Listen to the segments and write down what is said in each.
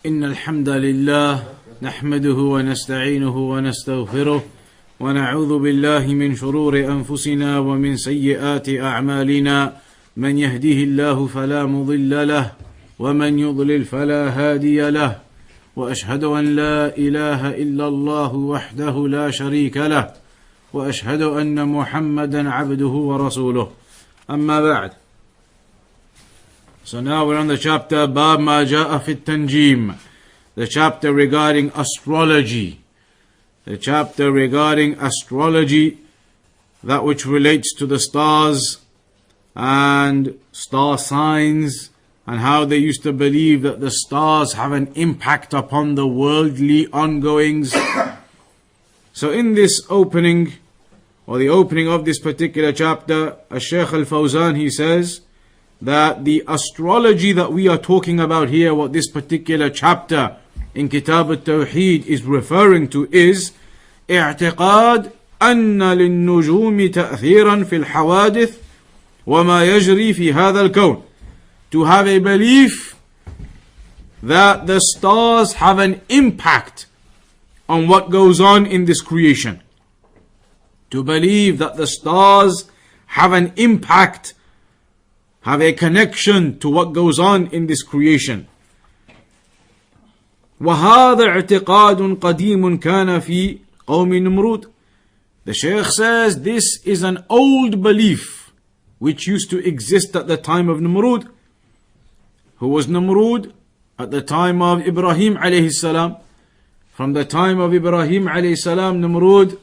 إن الحمد لله نحمده ونستعينه ونستغفره ونعوذ بالله من شرور أنفسنا ومن سيئات أعمالنا من يهده الله فلا مضل له ومن يضلل فلا هادي له وأشهد أن لا إله إلا الله وحده لا شريك له وأشهد أن محمدا عبده ورسوله أما بعد. So now we're on the chapter باب ما جاء في التنجيم, the chapter regarding astrology. The chapter regarding astrology, that which relates to the stars and star signs, and how they used to believe that the stars have an impact upon the worldly ongoings. So in this opening, or the opening of this particular chapter, Shaykh Salih al Fawzaan, he says that the astrology that we are talking about here, what this particular chapter in Kitab Tawheed is referring to, is اعتقاد أن للنجوم تأثيرا في الحوادث وما يجري في هذا الكون. To have a belief that the stars have an impact on what goes on in this creation. To believe that the stars have an impact, have a connection to what goes on in this creation. وهذا اعتقاد قديم كان في قوم نمرود. The Shaykh says this is an old belief which used to exist at the time of Namrud. Who was Namrud? At the time of Ibrahim alayhi salam. From the time of Ibrahim alayhi salam, Namrud,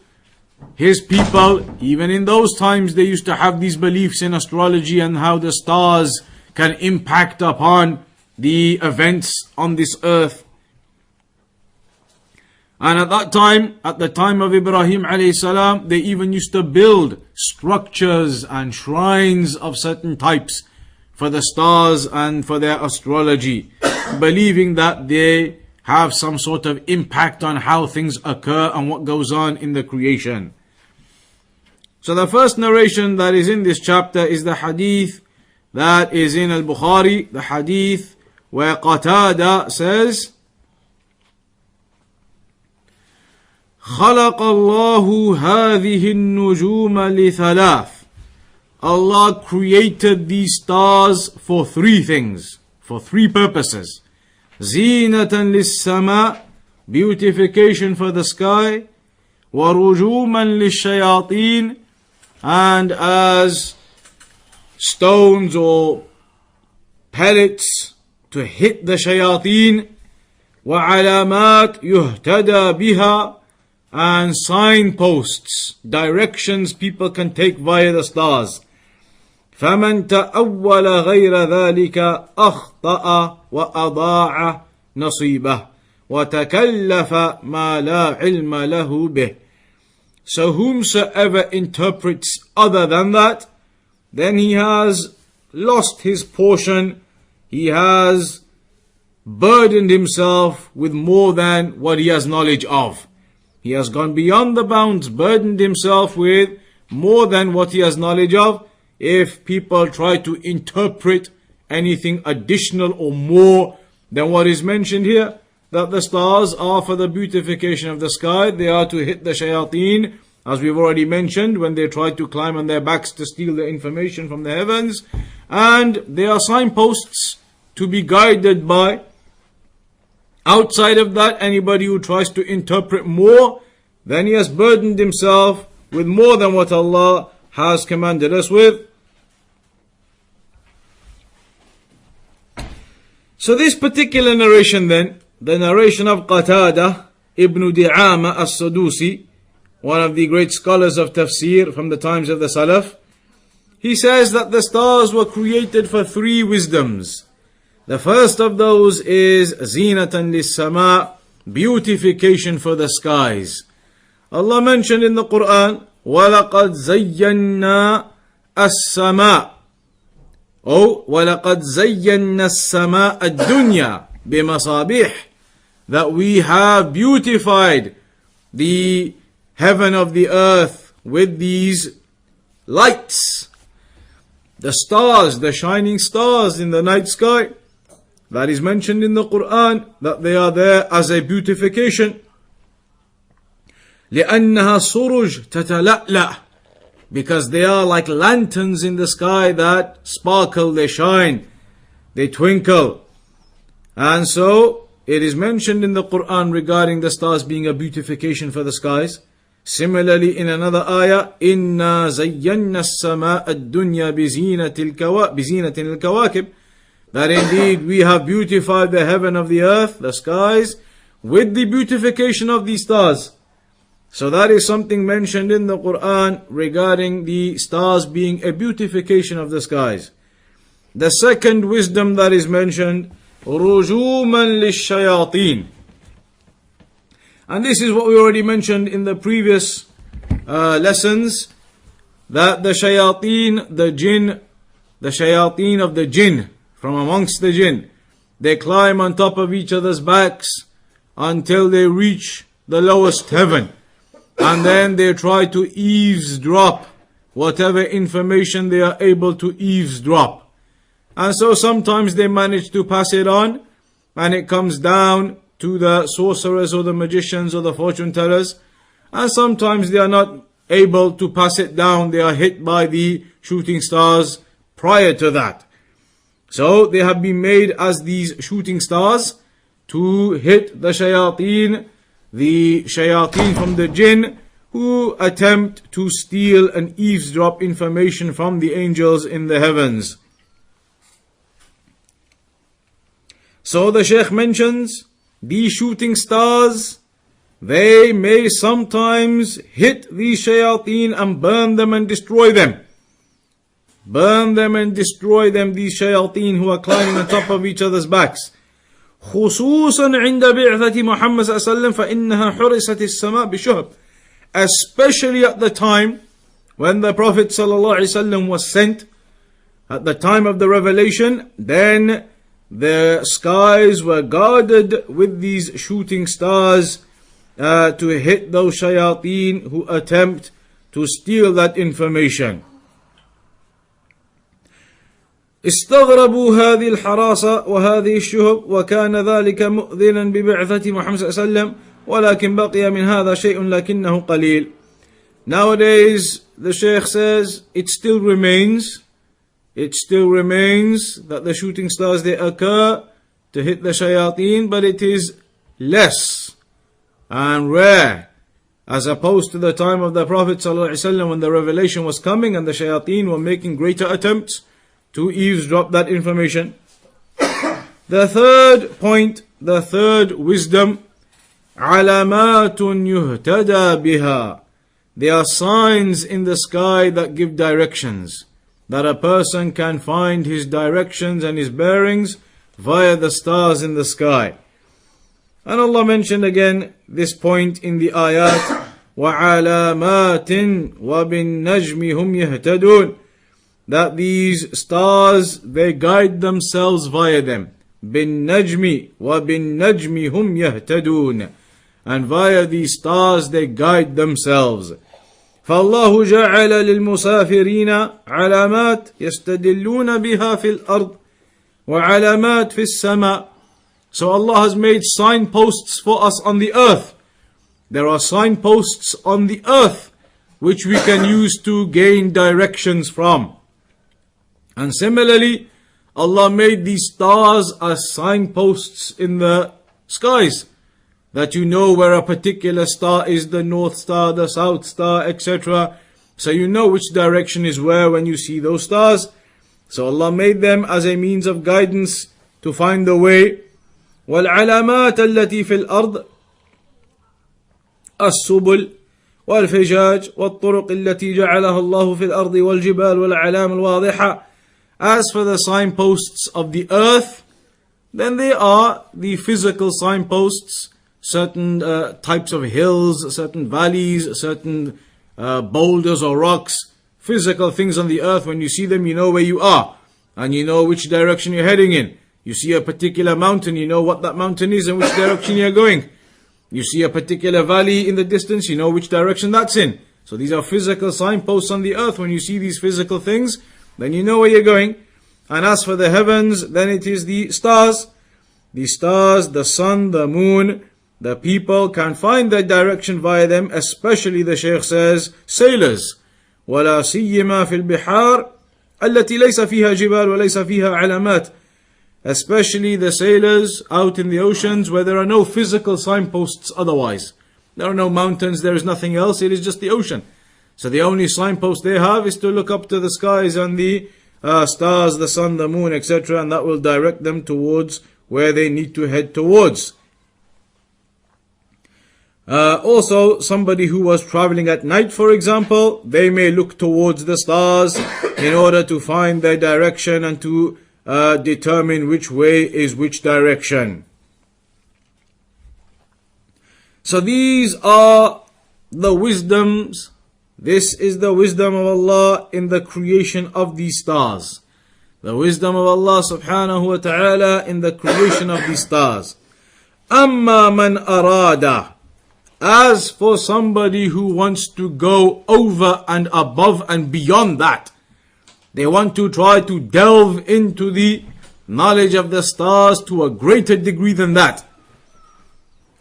his people, even in those times, they used to have these beliefs in astrology and how the stars can impact upon the events on this earth. And at that time, at the time of Ibrahim alayhi salam, they even used to build structures and shrines of certain types for the stars and for their astrology, believing that they have some sort of impact on how things occur and what goes on in the creation. So the first narration that is in this chapter is the hadith that is in Al-Bukhari, the hadith where Qaaidah says, خلق الله هذه النجوم لثلاث. Allah created these stars for three things, for three purposes. زينة للسماء, beautification for the sky. ورجوما للشياطين, and as stones or pellets to hit the shayateen. وعلامات يهتدى بها, and signposts, directions people can take via the stars. فمن تأول غير ذلك أخطأ وأضاع نصيبه وتكلف ما لا علم له به. So whomsoever interprets other than that, then he has lost his portion, he has burdened himself with more than what he has knowledge of. He has gone beyond the bounds, burdened himself with more than what he has knowledge of. If people try to interpret anything additional or more than what is mentioned here, that the stars are for the beautification of the sky, they are to hit the shayateen, as we've already mentioned, when they try to climb on their backs to steal the information from the heavens, and they are signposts to be guided by. Outside of that, anybody who tries to interpret more, then he has burdened himself with more than what Allah has commanded us with. So this particular narration then, the narration of Qaaidah ibn Di'ama as-Sadusi, one of the great scholars of tafsir from the times of the Salaf, he says that the stars were created for three wisdoms. The first of those is zinatan lis-sama, beautification for the skies. Allah mentioned in the Quran, وَلَقَدْ زَيَّنَّا السَّمَاءَ, وَلَقَدْ زَيَّنَّا السَّمَاءَ الدُّنْيَا بِمَصَابِيحِ, that we have beautified the heaven of the earth with these lights. The stars, the shining stars in the night sky, that is mentioned in the Qur'an, that they are there as a beautification. لأنها سرج تتلألأ, because they are like lanterns in the sky that sparkle, they shine, they twinkle. And so it is mentioned in the Qur'an regarding the stars being a beautification for the skies. Similarly, in another ayah, إِنَّا زَيَّنَّا السَّمَاءَ الدُّنْيَا بِزِينَةٍ الْكَوَاكِبِ, that indeed we have beautified the heaven of the earth, the skies, with the beautification of these stars. So that is something mentioned in the Qur'an regarding the stars being a beautification of the skies. The second wisdom that is mentioned, رُجُومًا لِلشَّيَاطِينَ. And this is what we already mentioned in the previous lessons, that the shayateen, the jinn, the shayateen of the jinn, from amongst the jinn, they climb on top of each other's backs until they reach the lowest heaven. And then they try to eavesdrop whatever information they are able to eavesdrop. And so sometimes they manage to pass it on, and it comes down to the sorcerers or the magicians or the fortune tellers. And sometimes they are not able to pass it down, they are hit by the shooting stars prior to that. So they have been made as these shooting stars to hit the shayateen from the jinn, who attempt to steal and eavesdrop information from the angels in the heavens. So the Shaykh mentions, these shooting stars, they may sometimes hit these shayateen and burn them and destroy them. Burn them and destroy them, these shayateen who are climbing on top of each other's backs. خصوصا عند بعثة محمد صلى الله عليه وسلم فإنها حرست السماء بشهب. Especially at the time when the Prophet ﷺ was sent, at the time of the revelation, then the skies were guarded with these shooting stars to hit those shayateen who attempt to steal that information. استغربوا هذه الحراسة وهذه الشهب وكان ذلك مؤذنا ببعثة محمد صلى الله عليه وسلم ولكن بقي من هذا شيء لكنه قليل. Nowadays, the Shaykh says, it still remains that the shooting stars, they occur to hit the shayateen, but it is less and rare, as opposed to the time of the Prophet ﷺ when the revelation was coming and the shayateen were making greater attempts to eavesdrop that information. The third point, the third wisdom, علامات يهتدى بها. There are signs in the sky that give directions, that a person can find his directions and his bearings via the stars in the sky. And Allah mentioned again this point in the ayat, وَعَلَامَاتٍ وَبِالنَّجْمِ هُمْ يَهْتَدُونَ, that these stars, they guide themselves via them. بِالنَّجْمِ وَبِالنَّجْمِ هُمْ يَهْتَدُونَ, and via these stars they guide themselves. فالله جعل للمسافرين علامات يستدلون بها في الأرض وعلامات في السماء. So Allah has made signposts for us on the earth. There are signposts on the earth which we can use to gain directions from. And similarly, Allah made these stars as signposts in the skies, that you know where a particular star is, the north star, the south star, etc. So you know which direction is where when you see those stars. So Allah made them as a means of guidance to find the way. وَالْعَلَامَاتَ الَّتِي فِي الْأَرْضِ السُّبُلِ وَالْفِجَاجِ وَالطُّرُقِ الَّتِي جَعَلَهَا اللَّهُ فِي الْأَرْضِ وَالْجِبَالِ وَالْأَعْلَامِ الْوَاضِحَةِ. As for the signposts of the earth, then they are the physical signposts, certain types of hills, certain valleys, certain boulders or rocks, physical things on the earth. When you see them, you know where you are, and you know which direction you're heading in. You see a particular mountain, you know what that mountain is and which direction you're going. You see a particular valley in the distance, you know which direction that's in. So these are physical signposts on the earth. When you see these physical things, then you know where you're going. And as for the heavens, then it is the stars. The stars, the sun, the moon, the people can find their direction via them, especially the Shaykh says, sailors. وَلَا سِيِّمَا فِي الْبِحَارِ التي ليس فيها جبال وليس فيها علامات. Especially the sailors out in the oceans where there are no physical signposts otherwise. There are no mountains, there is nothing else, it is just the ocean. So the only signpost they have is to look up to the skies and the stars, the sun, the moon, etc. and that will direct them towards where they need to head towards. Also, somebody who was traveling at night, for example, they may look towards the stars in order to find their direction and to determine which way is which direction. So these are the wisdoms. This is the wisdom of Allah in the creation of these stars. The wisdom of Allah subhanahu wa ta'ala in the creation of these stars. أَمَّا مَنْ أَرَادَ. As for somebody who wants to go over and above and beyond that, they want to try to delve into the knowledge of the stars to a greater degree than that.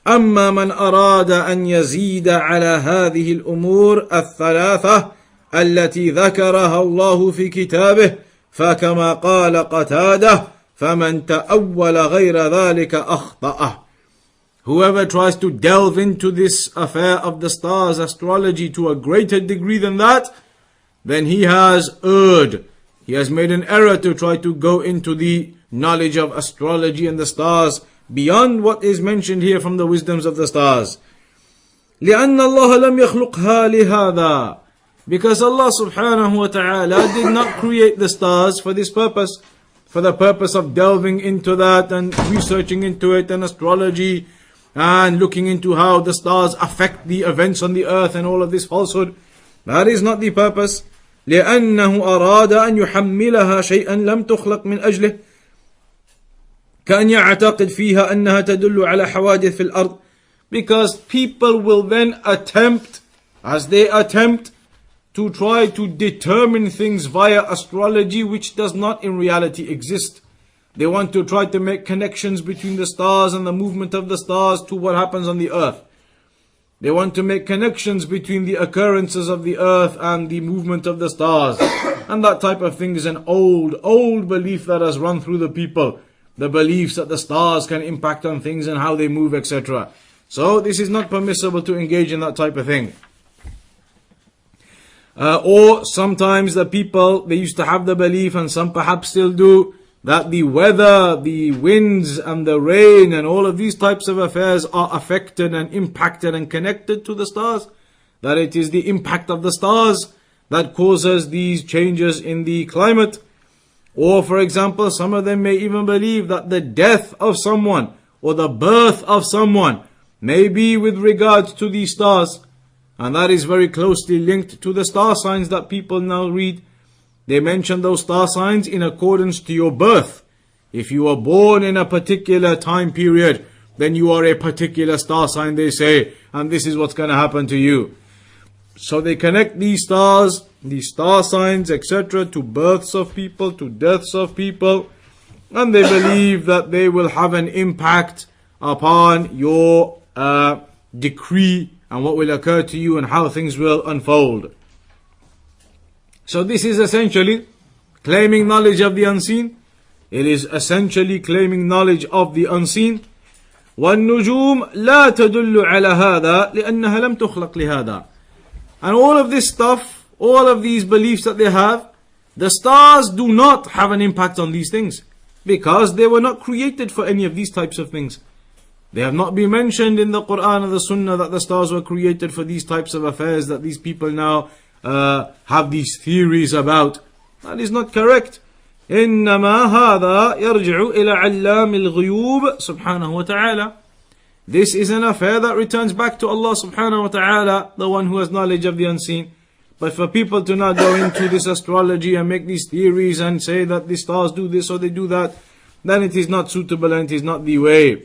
أما من أراد أن يزيد على هذه الأمور الثلاثة التي ذكرها الله في كتابه فكما قال قتادة فمن تأول غير ذلك أخطأه. Whoever tries to delve into this affair of the stars, astrology, to a greater degree than that, then he has erred. He has made an error to try to go into the knowledge of astrology and the stars beyond what is mentioned here from the wisdoms of the stars. لأن الله لم يخلقها لهذا. Because Allah subhanahu wa ta'ala did not create the stars for this purpose, for the purpose of delving into that and researching into it and astrology and looking into how the stars affect the events on the earth and all of this falsehood. That is not the purpose. لأنه أراد أن يحملها شيئا لم تخلق من أجله كأن يعتقد فيها أنها تدل على حوادث في الأرض. Because people will then attempt, as they attempt to try to determine things via astrology which does not in reality exist. They want to try to make connections between the stars and the movement of the stars to what happens on the earth. They want to make connections between the occurrences of the earth and the movement of the stars. And that type of thing is an old belief that has run through the people. The beliefs that the stars can impact on things and how they move, etc. So this is not permissible to engage in that type of thing. Or sometimes the people, they used to have the belief, and some perhaps still do, that the weather, the winds and the rain and all of these types of affairs are affected and impacted and connected to the stars. That it is the impact of the stars that causes these changes in the climate. Or for example, some of them may even believe that the death of someone or the birth of someone may be with regards to these stars. And that is very closely linked to the star signs that people now read. They mention those star signs in accordance to your birth. If you are born in a particular time period, then you are a particular star sign, they say, and this is what's going to happen to you. So they connect these stars, these star signs, etc. to births of people, to deaths of people, and they believe that they will have an impact upon your decree and what will occur to you and how things will unfold. So this is essentially claiming knowledge of the unseen. It is essentially claiming knowledge of the unseen. وَالنُّجُومُ لَا تَدُلُّ عَلَى هَذَا لِأَنَّهَا لَمْ تُخْلَقْ لِهَذَا. And all of this stuff, all of these beliefs that they have, the stars do not have an impact on these things, because they were not created for any of these types of things. They have not been mentioned in the Qur'an or the Sunnah that the stars were created for these types of affairs that these people now have these theories about. That is not correct. إنما هذا يرجع إلى علام الغيوب سبحانه وتعالى. This is an affair that returns back to Allah subhanahu wa ta'ala, the one who has knowledge of the unseen. But for people to not go into this astrology and make these theories and say that the stars do this or they do that, then it is not suitable and it is not the way.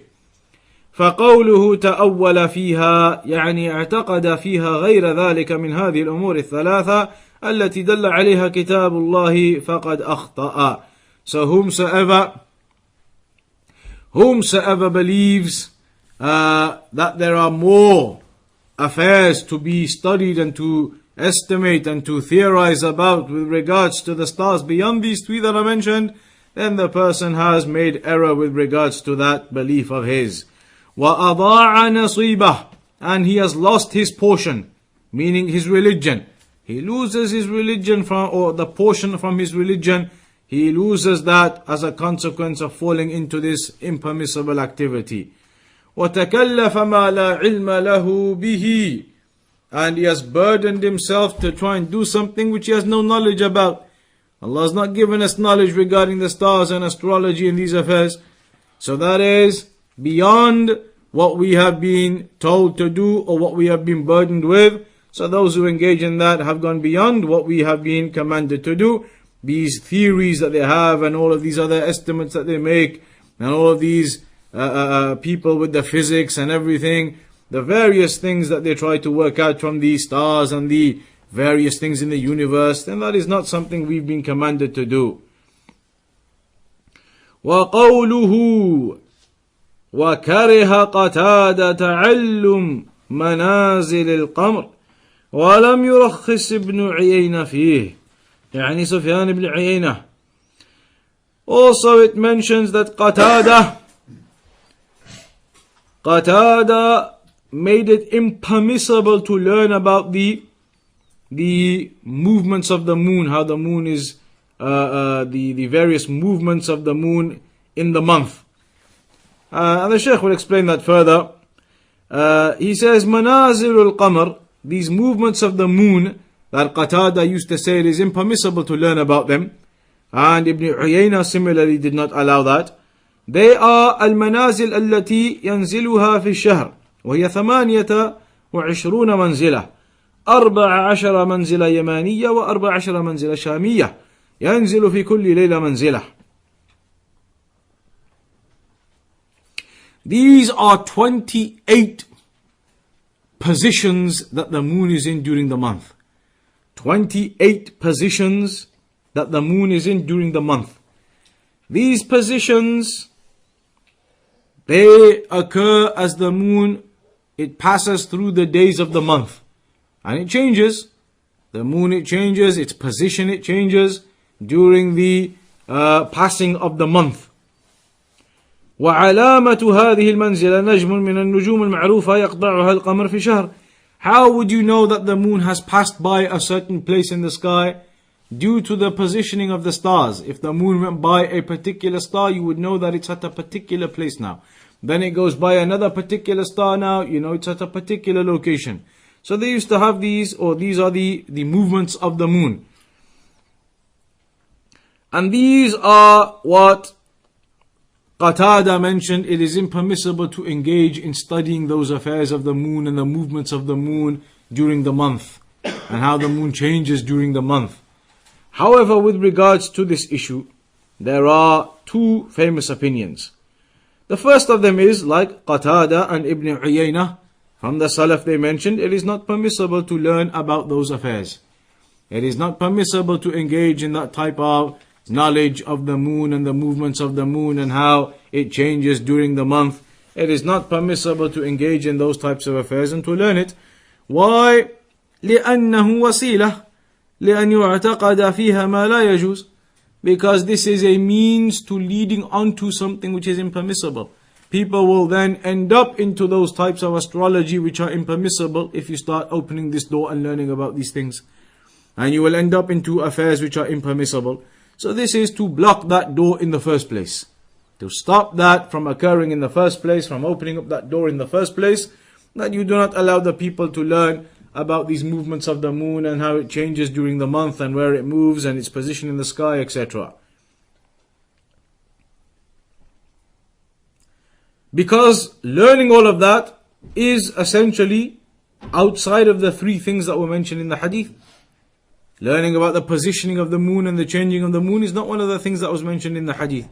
فقوله تأول فيها يعني اعتقد فيها غير ذلك من هذه الأمور الثلاثة التي دل عليها كتاب الله فقد أخطأ. So whomsoever believes that there are more affairs to be studied and to estimate and to theorize about with regards to the stars beyond these three that I mentioned, then the person has made error with regards to that belief of his. وَأَضَاعَ نَصِيبَهُ, and he has lost his portion, meaning his religion. He loses his religion or the portion from his religion. He loses that as a consequence of falling into this impermissible activity. وَتَكَلَّفَ مَا لَا عِلْمَ لَهُ بِهِ, and he has burdened himself to try and do something which he has no knowledge about. Allah has not given us knowledge regarding the stars and astrology and these affairs. So that is beyond what we have been told to do or what we have been burdened with. So those who engage in that have gone beyond what we have been commanded to do. These theories that they have and all of these other estimates that they make and all of these people with the physics and everything, the various things that they try to work out from the stars and the various things in the universe, then that is not something we've been commanded to do. وَقَوْلُهُ وَكَرِهَ قَتَادَ تَعَلُّمْ مَنَازِلِ الْقَمْرِ وَلَمْ يُرَخِّصْ ابْنُ عِيَيْنَ فِيهِ, يعني سفيان ibn عيينة. Also it mentions that Qatada made it impermissible to learn about the movements of the moon, how the moon is, the various movements of the moon in the month. And the Shaykh will explain that further. He says, Manazilul Qamar, these movements of the moon, that Qatada used to say it is impermissible to learn about them. And Ibn Uyayna similarly did not allow that. They are المنازل التي ينزلها في الشهر وهي 28 منزلة 14 منزلة يمانية و14 منزلة شامية ينزل في كل ليلة منزلة. These are 28 positions that the moon is in during the month. 28 positions that the moon is in during the month. These positions, they occur as the moon, it passes through the days of the month. And it changes. The moon, it changes. Its position, it changes during the passing of the month. وعلامة هذه المنزلة نجم من النجوم المعروفة يقطعها القمر في شهر. How would you know that the moon has passed by a certain place in the sky? Due to the positioning of the stars. If the moon went by a particular star, you would know that it's at a particular place now. Then it goes by another particular star now, you know it's at a particular location. So they used to have these, or these are the movements of the moon. And these are what Qatada mentioned, it is impermissible to engage in studying those affairs of the moon and the movements of the moon during the month, and how the moon changes during the month. However, with regards to this issue, there are two famous opinions. The first of them is, like Qatada and Ibn Uyayna, from the Salaf they mentioned, it is not permissible to learn about those affairs. It is not permissible to engage in that type of knowledge of the moon and the movements of the moon and how it changes during the month. It is not permissible to engage in those types of affairs and to learn it. Why? لأنه وسيلة لأن يعتقد فيها ما لا يجوز. Because this is a means to leading on to something which is impermissible. People will then end up into those types of astrology which are impermissible if you start opening this door and learning about these things. And you will end up into affairs which are impermissible. So this is to block that door in the first place. To stop that from occurring in the first place, from opening up that door in the first place, that you do not allow the people to learn about these movements of the moon and how it changes during the month and where it moves and its position in the sky, etc. Because learning all of that is essentially outside of the three things that were mentioned in the hadith. Learning about the positioning of the moon and the changing of the moon is not one of the things that was mentioned in the hadith.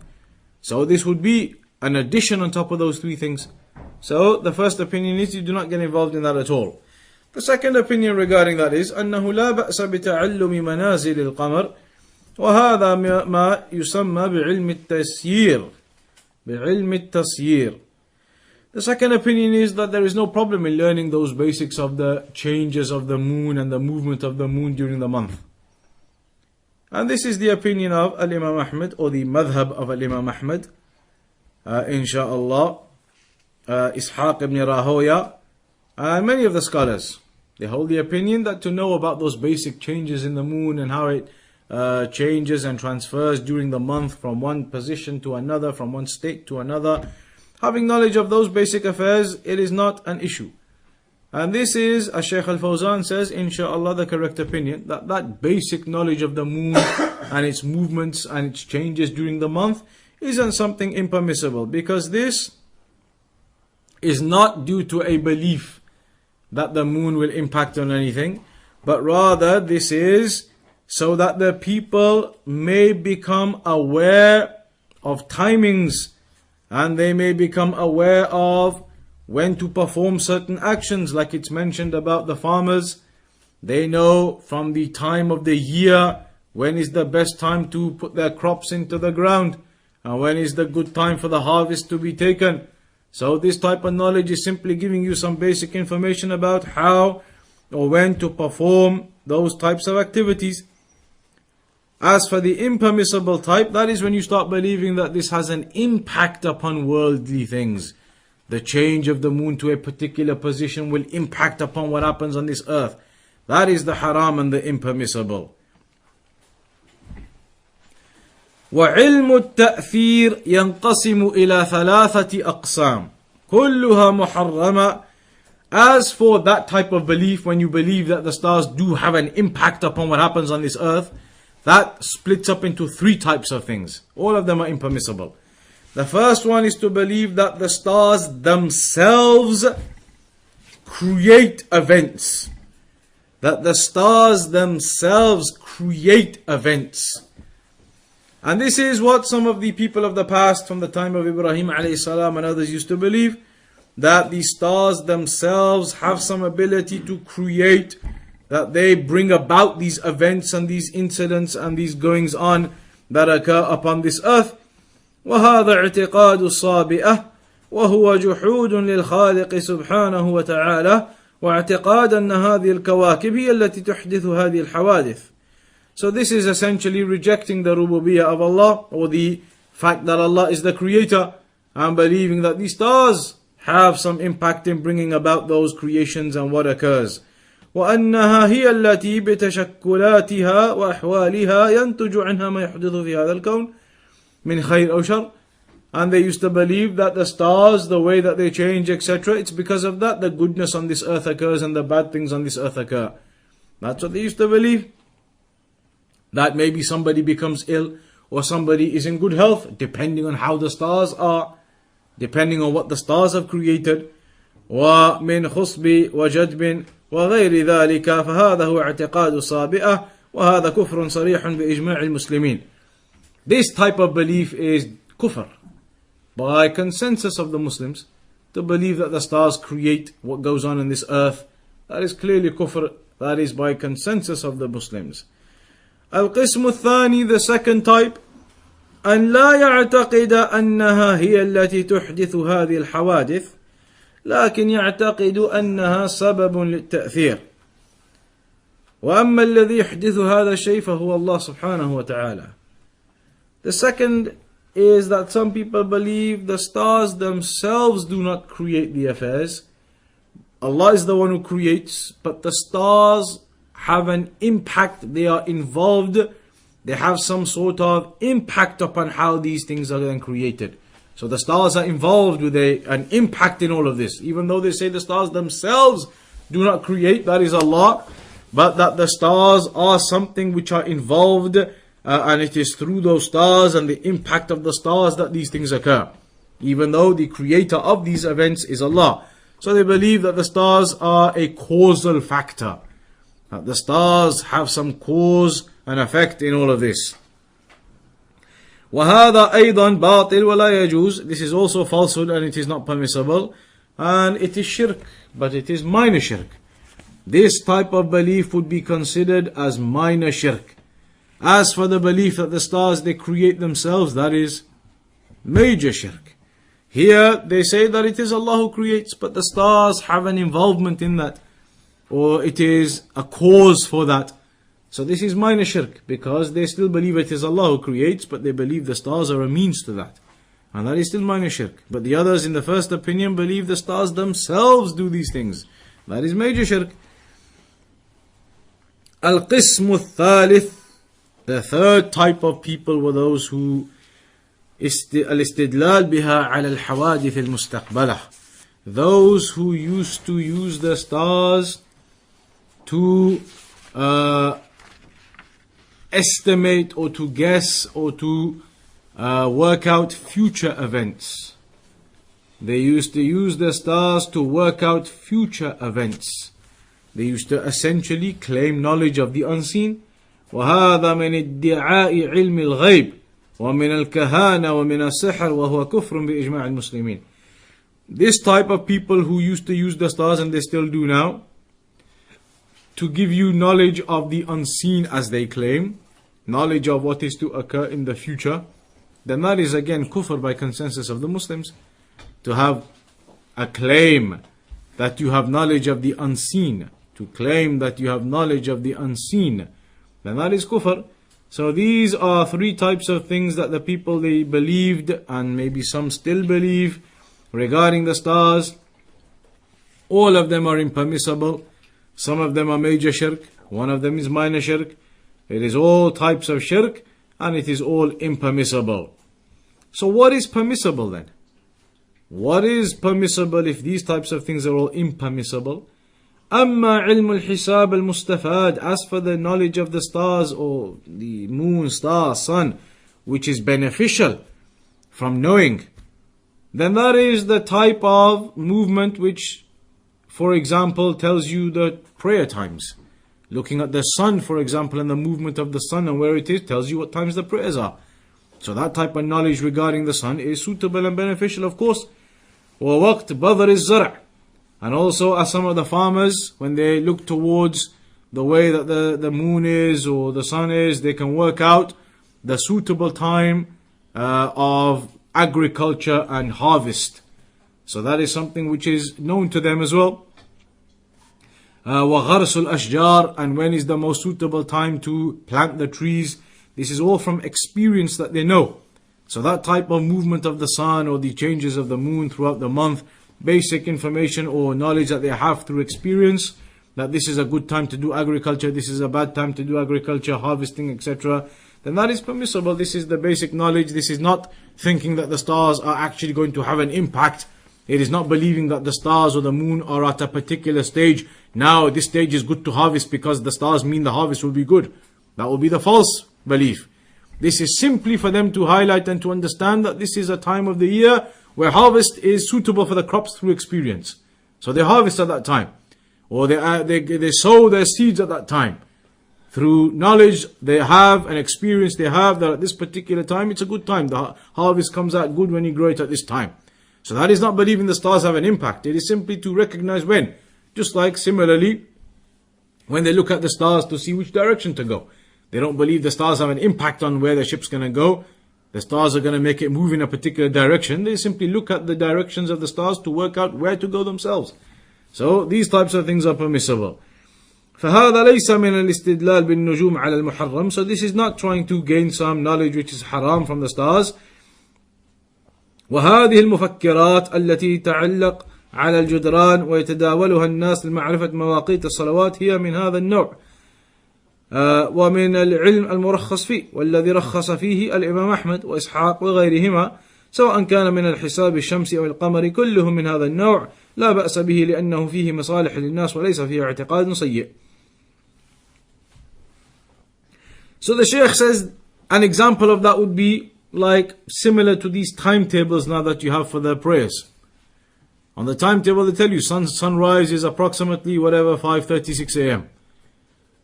So this would be an addition on top of those three things. So the first opinion is you do not get involved in that at all. The second opinion regarding that is أنه لا بأس بتعلم منازل القمر وهذا ما يسمى بعلم التسيير. The second opinion is that there is no problem in learning those basics of the changes of the moon and the movement of the moon during the month. And this is the opinion of Imam Ahmad, or the madhab of Imam Ahmad, insha'Allah, Ishaq ibn Rahoya, and many of the scholars. They hold the opinion that to know about those basic changes in the moon and how it changes and transfers during the month from one position to another, from one state to another, having knowledge of those basic affairs, it is not an issue. And this is, as Shaykh Al Fawzaan says, insha'Allah, the correct opinion, that basic knowledge of the moon and its movements and its changes during the month isn't something impermissible, because this is not due to a belief that the moon will impact on anything, but rather this is so that the people may become aware of timings, and they may become aware of when to perform certain actions. Like it's mentioned about the farmers, they know from the time of the year when is the best time to put their crops into the ground, and when is the good time for the harvest to be taken. So this type of knowledge is simply giving you some basic information about how or when to perform those types of activities. As for the impermissible type, that is when you start believing that this has an impact upon worldly things. The change of the moon to a particular position will impact upon what happens on this earth. That is the haram and the impermissible. وعلم التأثير ينقسم إلى ثلاثة أقسام كلها محرمة. As for that type of belief, when you believe that the stars do have an impact upon what happens on this earth, that splits up into three types of things. All of them are impermissible. The first one is to believe that the stars themselves create events. That the stars themselves create events. And this is what some of the people of the past, from the time of Ibrahim alayhi salam and others, used to believe, that the stars themselves have some ability to create, that they bring about these events and these incidents and these goings on that occur upon this earth. وهذا اعتقاد الصابئة وهو جحود للخالق سبحانه وتعالى واعتقاد أن هذه الكواكب هي التي تحدث هذه الحوادث. So this is essentially rejecting the rububiyyah of Allah, or the fact that Allah is the creator, and believing that these stars have some impact in bringing about those creations and what occurs. وأنها هي التي بتشكلاتها وأحوالها ينتج عنها ما يحدث في هذا الكون من خير أو شر. And they used to believe that the stars, the way that they change, etc., it's because of that the goodness on this earth occurs and the bad things on this earth occur. That's what they used to believe. That maybe somebody becomes ill or somebody is in good health, depending on how the stars are, depending on what the stars have created. ومن خصب وجدب وغير ذلك فهذا هو اعتقاد الصابئة وهذا كفر صريح بإجماع المسلمين. This type of belief is kufr by consensus of the Muslims. To believe that the stars create what goes on in this earth, that is clearly kufr. That is by consensus of the Muslims. القسم الثاني, the second type, أن لا يعتقد أنها هي التي تحدث هذه الحوادث لكن يعتقد أنها سبب للتأثير. وأما الذي يحدث هذا الشيء فهو الله سبحانه وتعالى. The second is that some people believe the stars themselves do not create the affairs. Allah is the one who creates, but the stars have an impact, they are involved, they have some sort of impact upon how these things are then created. So the stars are involved with an impact in all of this. Even though they say the stars themselves do not create, that is Allah, but that the stars are something which are involved, and it is through those stars and the impact of the stars that these things occur. Even though the creator of these events is Allah. So they believe that the stars are a causal factor. That the stars have some cause and effect in all of this. وَهَذَا أَيْضًا بَاطِلٌ وَلَا يَجُوزُ. This is also falsehood and it is not permissible. And it is shirk, but it is minor shirk. this type of belief would be considered as minor shirk. As for the belief that the stars they create themselves, that is major shirk. Here they say that it is Allah who creates, but the stars have an involvement in that, or it is a cause for that. So this is minor shirk, because they still believe it is Allah who creates, but they believe the stars are a means to that. And that is still minor shirk. But the others in the first opinion believe the stars themselves do these things. That is major shirk. Al-Qismu al-Thalith, the third type of people were those who al-istidlal biha ala al-hawadith al-mustaqbalah. Those who used to use the stars to estimate or to guess or to work out future events. They used to use the stars to work out future events. They used to essentially claim knowledge of the unseen. وهذا من ادعاء علم الغيب ومن الكهانة ومن السحر وهو كفر بإجماع المسلمين. This type of people who used to use the stars, and they still do now, to give you knowledge of the unseen, as they claim, knowledge of what is to occur in the future, then that is again kufr by consensus of the Muslims. To have a claim that you have knowledge of the unseen, to claim that you have knowledge of the unseen, then that is kufr. So these are three types of things that the people they believed, and maybe some still believe, regarding the stars. All of them are impermissible. Some of them are major shirk. One of them is minor shirk. It is all types of shirk, and it is all impermissible. So what is permissible then? What is permissible if these types of things are all impermissible? أما علم الحساب المستفاد, as for the knowledge of the stars or the moon, star, sun, which is beneficial from knowing, then that is the type of movement which, for example, tells you the prayer times. Looking at the sun, for example, and the movement of the sun and where it is, tells you what times the prayers are. So that type of knowledge regarding the sun is suitable and beneficial, of course. وَوَقْتْ بَذْرِ الزَّرْعِ, and also as some of the farmers, when they look towards the way that the moon is or the sun is, they can work out the suitable time of agriculture and harvest. So that is something which is known to them as well. وَغَرْسُ الْأَشْجَارِ, and when is the most suitable time to plant the trees. This is all from experience that they know. So that type of movement of the sun or the changes of the moon throughout the month, basic information or knowledge that they have through experience, that this is a good time to do agriculture, this is a bad time to do agriculture, harvesting, etc., then that is permissible. This is the basic knowledge. This is not thinking that the stars are actually going to have an impact. It is not believing that the stars or the moon are at a particular stage. Now this stage is good to harvest because the stars mean the harvest will be good. That will be the false belief. This is simply for them to highlight and to understand that this is a time of the year where harvest is suitable for the crops through experience. So they harvest at that time, or they sow their seeds at that time. Through knowledge they have and experience they have that at this particular time it's a good time. The harvest comes out good when you grow it at this time. So that is not believing the stars have an impact. It is simply to recognize when. Just like similarly, when they look at the stars to see which direction to go. They don't believe the stars have an impact on where the ship's going to go. The stars are going to make it move in a particular direction. They simply look at the directions of the stars to work out where to go themselves. So these types of things are permissible. فهذا ليس من الاستدلال بالنجوم على المحرم. So this is not trying to gain some knowledge which is haram from the stars. وهذه المفكرات التي تعلق على الجدران ويتداولها الناس لمعرفة مواقيت الصلوات هي من هذا النوع. ومن العلم المرخص فيه والذي رخص فيه الإمام أحمد وإسحاق وغيرهما سواء كان من الحساب الشمسي أو القمر كلهم من هذا النوع لا بأس به لأنه فيه مصالح للناس وليس فيه اعتقاد سيء. So the Shaykh says an example of that would be like similar to these timetables now that you have for the prayers. On the timetable they tell you sunrise is approximately whatever 5:36 a.m.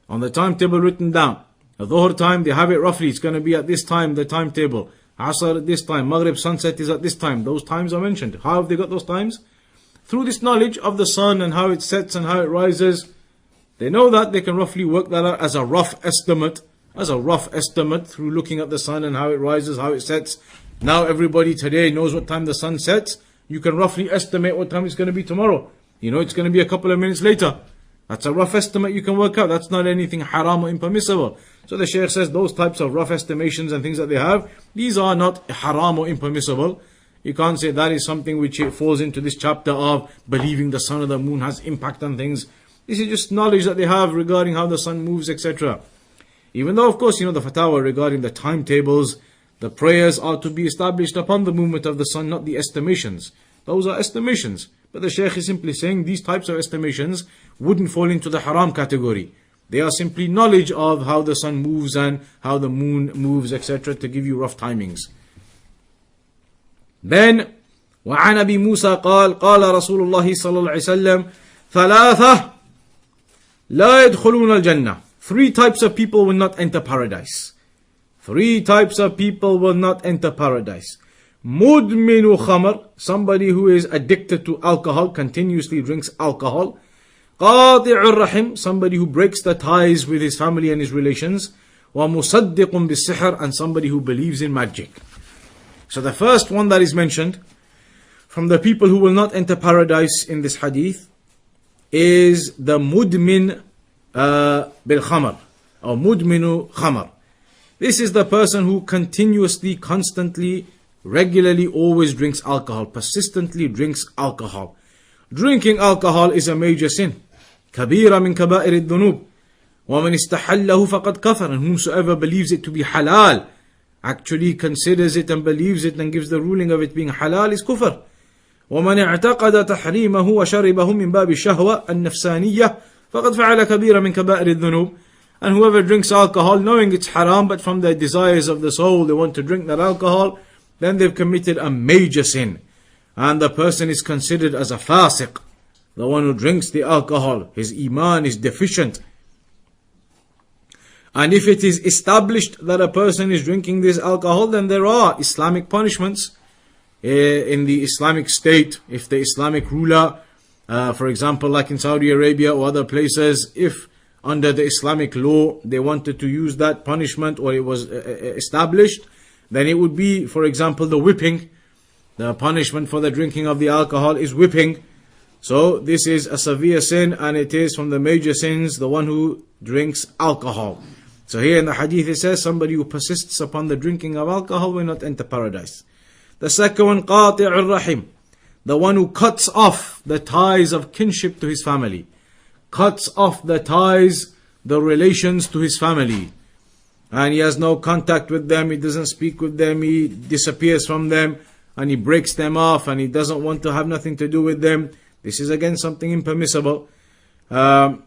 On the timetable written down. The Dhuhr time they have it roughly, it's going to be at this time, the timetable. Asr at this time, Maghrib sunset is at this time. Those times are mentioned. How have they got those times? Through this knowledge of the sun and how it sets and how it rises. They know that, they can roughly work that out as a rough estimate. Through looking at the sun and how it rises, how it sets. Now everybody today knows what time the sun sets. You can roughly estimate what time it's going to be tomorrow. You know it's going to be a couple of minutes later. That's a rough estimate you can work out. That's not anything haram or impermissible. So the Shaykh says those types of rough estimations and things that they have, these are not haram or impermissible. You can't say that is something which it falls into this chapter of believing the sun or the moon has impact on things. This is just knowledge that they have regarding how the sun moves, etc. Even though, of course, you know the fatwa regarding the timetables, the prayers are to be established upon the movement of the sun, not the estimations. Those are estimations. But the Shaykh is simply saying these types of estimations wouldn't fall into the haram category. They are simply knowledge of how the sun moves and how the moon moves, etc. to give you rough timings. Then, وعن أبي موسى قال رسول الله صلى الله عليه وسلم ثلاثة لا يدخلون الجنة. 3 types of people will not enter paradise. 3 types of people will not enter paradise. مدمن خمر, somebody who is addicted to alcohol, continuously drinks alcohol. قاطع الرحم, somebody who breaks the ties with his family and his relations. ومصدق بالسحر, and somebody who believes in magic. So the first one that is mentioned from the people who will not enter paradise in this hadith is the mudmin bil khamar, or mudminu khamar. This is the person who continuously, constantly, regularly, always drinks alcohol, persistently drinks alcohol. Drinking alcohol is a major sin. Kabira min kaba'ir al-dhunub. وَمَنْ اسْتَحَلَّهُ فَقَدْ كَفَرَ. And whomsoever believes it to be halal, actually considers it and believes it and gives the ruling of it being halal, is kufr. وَمَنْ اعْتَقَدَ تَحْرِيمَهُ وَشَرِبَهُ مِنْ بَابِ الشَّهْوَةِ النَّفْسَانِيَّةِ فَقَدْ فَعَلَ كَبِيرًا مِنْ كَبَائِرِ الذُّنُوبِ. And whoever drinks alcohol knowing it's haram, but from the desires of the soul they want to drink that alcohol, then they've committed a major sin. And the person is considered as a fasiq, the one who drinks the alcohol. His iman is deficient. And if it is established that a person is drinking this alcohol, then there are Islamic punishments in the Islamic state. If the Islamic ruler, for example, like in Saudi Arabia or other places, if under the Islamic law they wanted to use that punishment, or it was established, then it would be, for example, the whipping. The punishment for the drinking of the alcohol is whipping. So this is a severe sin, and it is from the major sins, the one who drinks alcohol. So here in the hadith it says somebody who persists upon the drinking of alcohol will not enter paradise. The second one, قاطع الرحم, the one who cuts off the ties of kinship to his family. Cuts off the ties, the relations to his family. And he has no contact with them, he doesn't speak with them, he disappears from them, and he breaks them off, and he doesn't want to have nothing to do with them. This is again something impermissible. From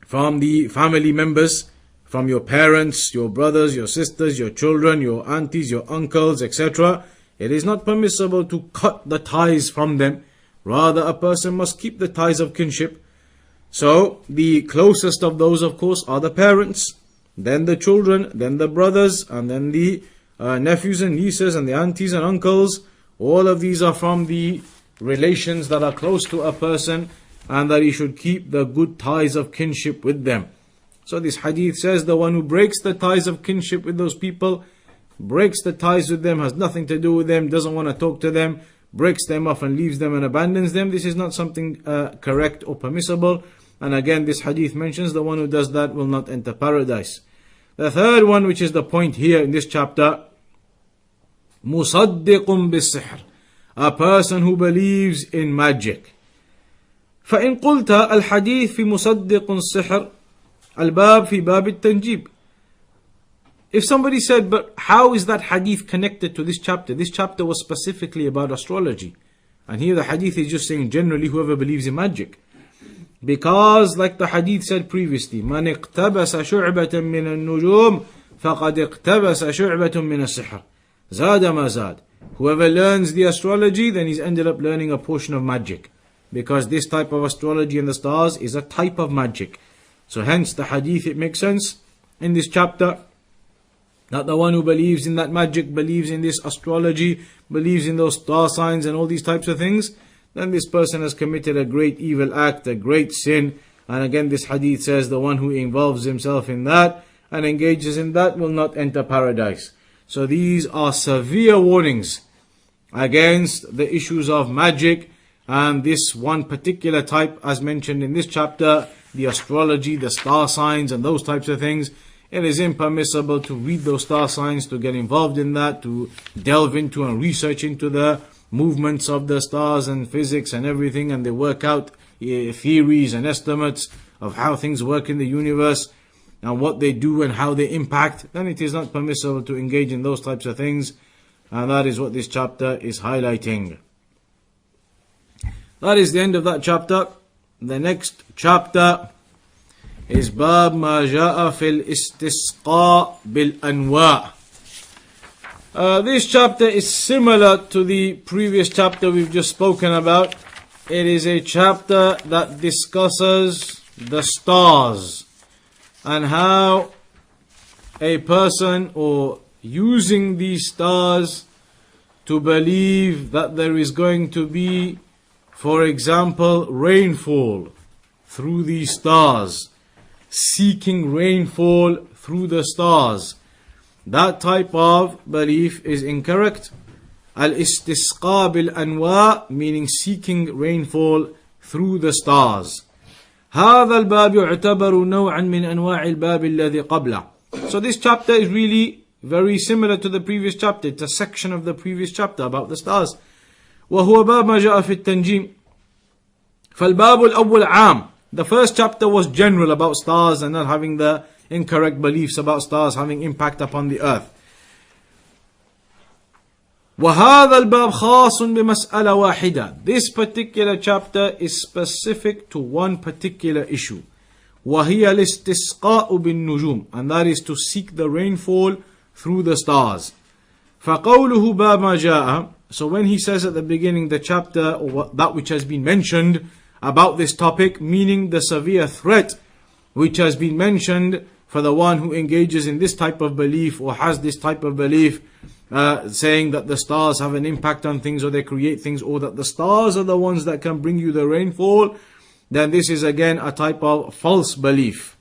the family members, from your parents, your brothers, your sisters, your children, your aunties, your uncles, etc. It is not permissible to cut the ties from them. Rather, a person must keep the ties of kinship. So, the closest of those, of course, are the parents, then the children, then the brothers, and then the nephews and nieces, and the aunties and uncles. All of these are from the relations that are close to a person, and that he should keep the good ties of kinship with them. So this hadith says the one who breaks the ties of kinship with those people, breaks the ties with them, has nothing to do with them, doesn't want to talk to them, breaks them off and leaves them and abandons them, this is not something correct or permissible. And again, this hadith mentions the one who does that will not enter paradise. The third one, which is the point here in this chapter, مُصَدِّقٌ بِالسِّحْرِ, a person who believes in magic. فإن قلت الحديث في مصدق السحر الباب في باب التنجيب. If somebody said, but how is that hadith connected to this chapter? This chapter was specifically about astrology. And here the hadith is just saying generally whoever believes in magic. Because like the hadith said previously, من اقتبس شعبة من النجوم فقد اقتبس شعبة من السحر زاد ما زاد. Whoever learns the astrology, then he's ended up learning a portion of magic. Because this type of astrology and the stars is a type of magic. So hence the hadith, it makes sense in this chapter that the one who believes in that magic, believes in this astrology, believes in those star signs and all these types of things, then this person has committed a great evil act, a great sin, And again, this hadith says the one who involves himself in that and engages in that will not enter paradise. So these are severe warnings against the issues of magic and this one particular type as mentioned in this chapter, the astrology, the star signs and those types of things. It is impermissible to read those star signs, to get involved in that, to delve into and research into the movements of the stars and physics and everything, and they work out theories and estimates of how things work in the universe and what they do and how they impact. Then it is not permissible to engage in those types of things, and that is what this chapter is highlighting. That is the end of that chapter. The next chapter is Bab ma ja'a fil istisqa bil anwa'. This chapter is similar to the previous chapter we've just spoken about. It is a chapter that discusses the stars and how a person or using these stars to believe that there is going to be, for example, rainfall through these stars, seeking rainfall through the stars. That type of belief is incorrect. Al-istisqa bil-anwa, meaning seeking rainfall through the stars. هذا الباب يعتبر نوعا من أنواع الباب الذي قبله. So this chapter is really very similar to the previous chapter. It's a section of the previous chapter about the stars. وهو باب ما جاء في التنجيم. فالباب الأول عام. The first chapter was general about stars and not having the incorrect beliefs about stars having impact upon the earth. وهذا الباب خاص بمسألة واحدة. This particular chapter is specific to one particular issue. وهي الاستسقاء بالنجوم, and that is to seek the rainfall through the stars. فقوله باب ما جاء. So when he says at the beginning the chapter, or that which has been mentioned about this topic, meaning the severe threat which has been mentioned for the one who engages in this type of belief or has this type of belief, saying that the stars have an impact on things or they create things or that the stars are the ones that can bring you the rainfall, then this is again a type of false belief.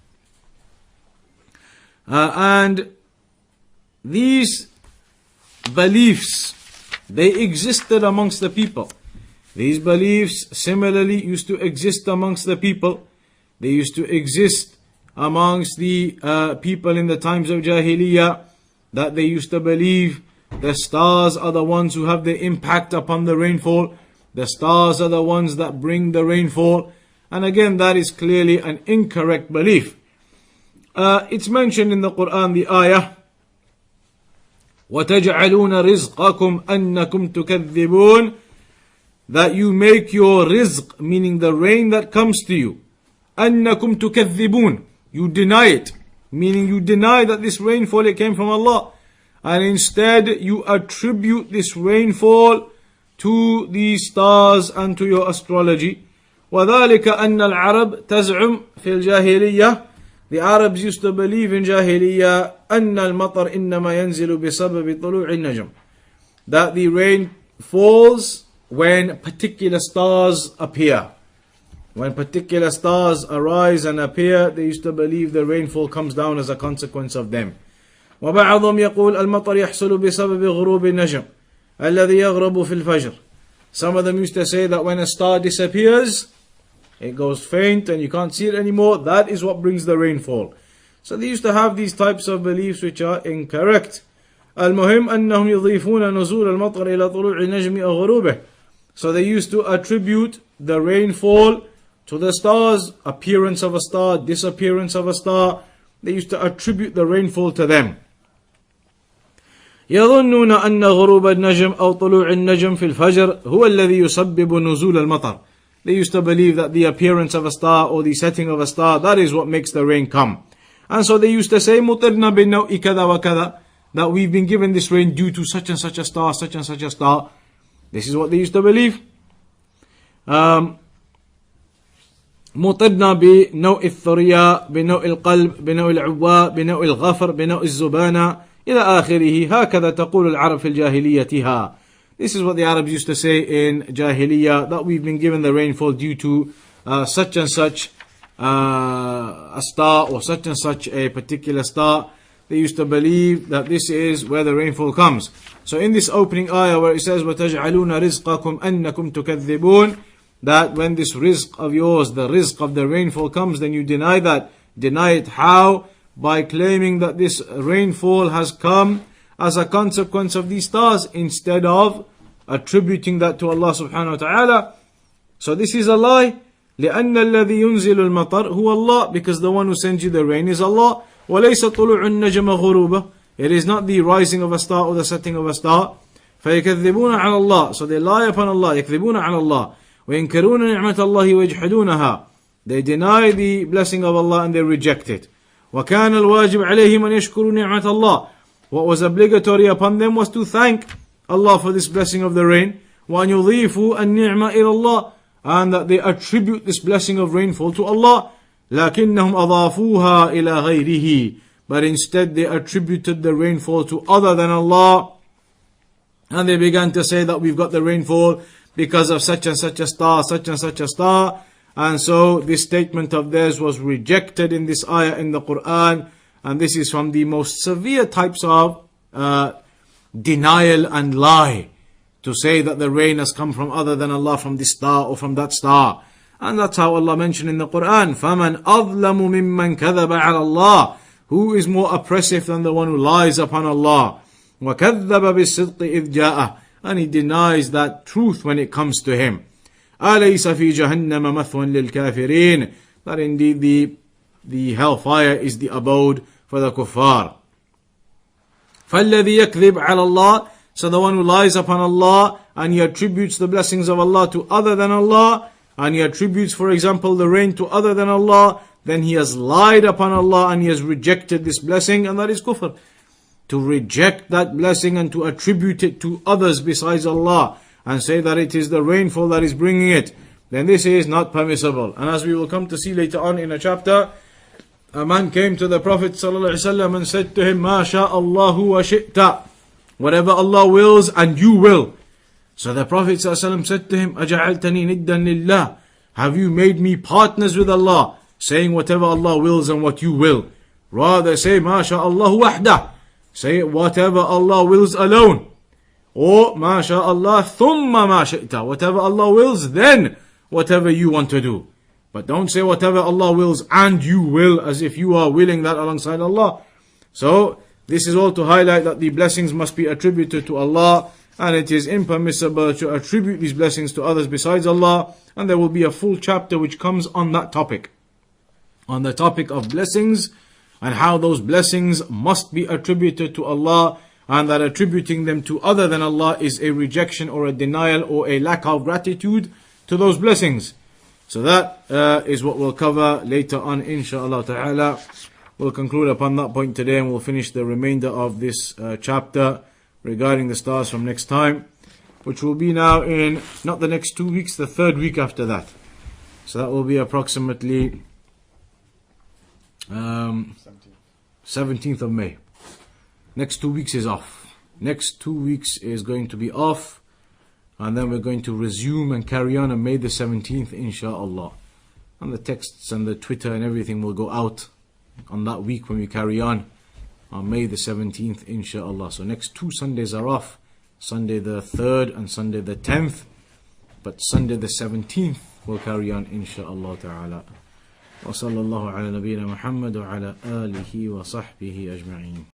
And these beliefs, they existed amongst the people. These beliefs similarly used to exist amongst the people. They used to exist amongst the people in the times of Jahiliyyah, that they used to believe the stars are the ones who have the impact upon the rainfall. The stars are the ones that bring the rainfall. And again, that is clearly an incorrect belief. It's mentioned in the Qur'an, the ayah, وَتَجْعَلُونَ رِزْقَكُمْ أَنَّكُمْ تُكَذِّبُونَ, that you make your rizq, meaning the rain that comes to you, أَنَّكُمْ تُكَذِّبُونَ, you deny it, meaning you deny that this rainfall it came from Allah, and instead you attribute this rainfall to the stars and to your astrology. وَذَلِكَ أَنَّ الْعَرَبْ تَزْعُمْ فِي الْجَاهِلِيَّةِ. The Arabs used to believe in Jahiliyyah أَنَّ الْمَطَرْ إِنَّمَا يَنْزِلُ بِسَبَبِ طُلُوعِ النَّجْمِ, that the rain falls when particular stars appear. When particular stars arise and appear, they used to believe the rainfall comes down as a consequence of them. وَبَعْضُهُمْ يَقُولُ الْمَطَرْ يَحْصُلُ بِسَبَبِ غُرُوبِ النَّجْمِ الَّذِي يَغْرَبُ فِي الْفَجْرِ. Some of them used to say that when a star disappears, it goes faint and you can't see it anymore, that is what brings the rainfall. So they used to have these types of beliefs which are incorrect. الْمُهِمْ أَنَّهُمْ يُضِيفُونَ نُزُولَ الْمَطَرِ إِلَى طُلُوعِ النَّجْمِ أَوْ غُرُوبِهِ. So they used to attribute the rainfall to the stars, appearance of a star, disappearance of a star. They used to attribute the rainfall to them. يظنون أن غروب النجم أو طلوع النجم في الفجر هو الذي يسبب نزول المطر. They used to believe that the appearance of a star or the setting of a star, that is what makes the rain come. And so they used to say مطرنا بالنوء كذا وكذا, that we've been given this rain due to such and such a star, such and such a star. This is what they used to believe. مطرنا بنوء الثريا بنوء القلب بنوء العواء بنوء الغفر بنوء الزبانة إلى آخره. هكذا تقول العرب في الجاهليتها. This is what the Arabs used to say in Jahiliyyah, that we've been given the rainfall due to such and such a star or such and such a particular star, they used to believe that this is where the rainfall comes. So in this opening ayah where it says وَتَجْعَلُونَ رِزْقَكُمْ أَنَّكُمْ تُكَذِّبُونَ, that when this rizq of yours, the rizq of the rainfall comes, then you deny that. Deny it how? By claiming that this rainfall has come as a consequence of these stars, instead of attributing that to Allah subhanahu wa ta'ala. So this is a lie. لأن الذي ينزل المطر هو الله, because the one who sends you the rain is Allah. وليس طلوع النجم غروبه, it is not the rising of a star or the setting of a star. فيكذبون على الله, so they lie upon Allah. يكذبون على الله وينكرون نعمة الله ويجحدونها, they deny the blessing of Allah and they reject it. وكان الواجب عليهم أن يشكروا نعمة الله, what was obligatory upon them was to thank Allah for this blessing of the rain. وأن يضيفوا النعمة إلى الله, and that they attribute this blessing of rainfall to Allah. لكنهم أضافوها إلى غيره, but instead they attributed the rainfall to other than Allah, and they began to say that we've got the rainfall because of such and such a star, such and such a star. And so this statement of theirs was rejected in this ayah in the Qur'an, and this is from the most severe types of denial and lie, to say that the rain has come from other than Allah, from this star or from that star. And that's how Allah mentioned in the Qur'an, فَمَنْ أَظْلَمُ مِمَّنْ كَذَبَ عَلَى اللَّهِ, who is more oppressive than the one who lies upon Allah. وَكَذَّبَ بِالصِّدْقِ إِذْ جَاءَهُ, and he denies that truth when it comes to him. أَلَيْسَ فِي جَهَنَّمَ مَثْوًى لِلْكَافِرِينَ, that indeed the hellfire is the abode for the kuffar. فَالَّذِي يَكْذِبْ عَلَى اللَّهِ, so the one who lies upon Allah and he attributes the blessings of Allah to other than Allah, and he attributes, for example, the rain to other than Allah, then he has lied upon Allah and he has rejected this blessing, and that is kufr. To reject that blessing and to attribute it to others besides Allah, and say that it is the rainfall that is bringing it, then this is not permissible. And as we will come to see later on in a chapter, a man came to the Prophet ﷺ and said to him, مَا شَاءَ اللَّهُ وَشِئْتَ, whatever Allah wills and you will. So the Prophet ﷺ said to him, أَجَعَلْتَنِي نِدًّا لِلَّهِ, have you made me partners with Allah, saying whatever Allah wills and what you will? Rather say, مَا شَاءَ اللَّهُ وَحْدَهُ, say whatever Allah wills alone. Or مَا شَاءَ اللَّهُ ثُمَّ مَا شِئْتَ, whatever Allah wills, then whatever you want to do. But don't say whatever Allah wills and you will, as if you are willing that alongside Allah. So this is all to highlight that the blessings must be attributed to Allah, and it is impermissible to attribute these blessings to others besides Allah. And there will be a full chapter which comes on that topic, on the topic of blessings and how those blessings must be attributed to Allah, and that attributing them to other than Allah is a rejection or a denial or a lack of gratitude to those blessings. So that is what we'll cover later on, inshaAllah ta'ala. We'll conclude upon that point today, and we'll finish the remainder of this chapter regarding the stars from next time, which will be now in not the next 2 weeks, the third week after that. So that will be approximately 17th of May. Next 2 weeks is off. Next 2 weeks is going to be off, and then we're going to resume and carry on on May the 17th, inshaAllah. And the texts and the Twitter and everything will go out on that week when we carry on May the 17th, inshaAllah. So next 2 Sundays are off, Sunday the 3rd and Sunday the 10th. But Sunday the 17th will carry on, inshaAllah ta'ala. وصلى الله على نبينا محمد وعلى آله وصحبه أجمعين.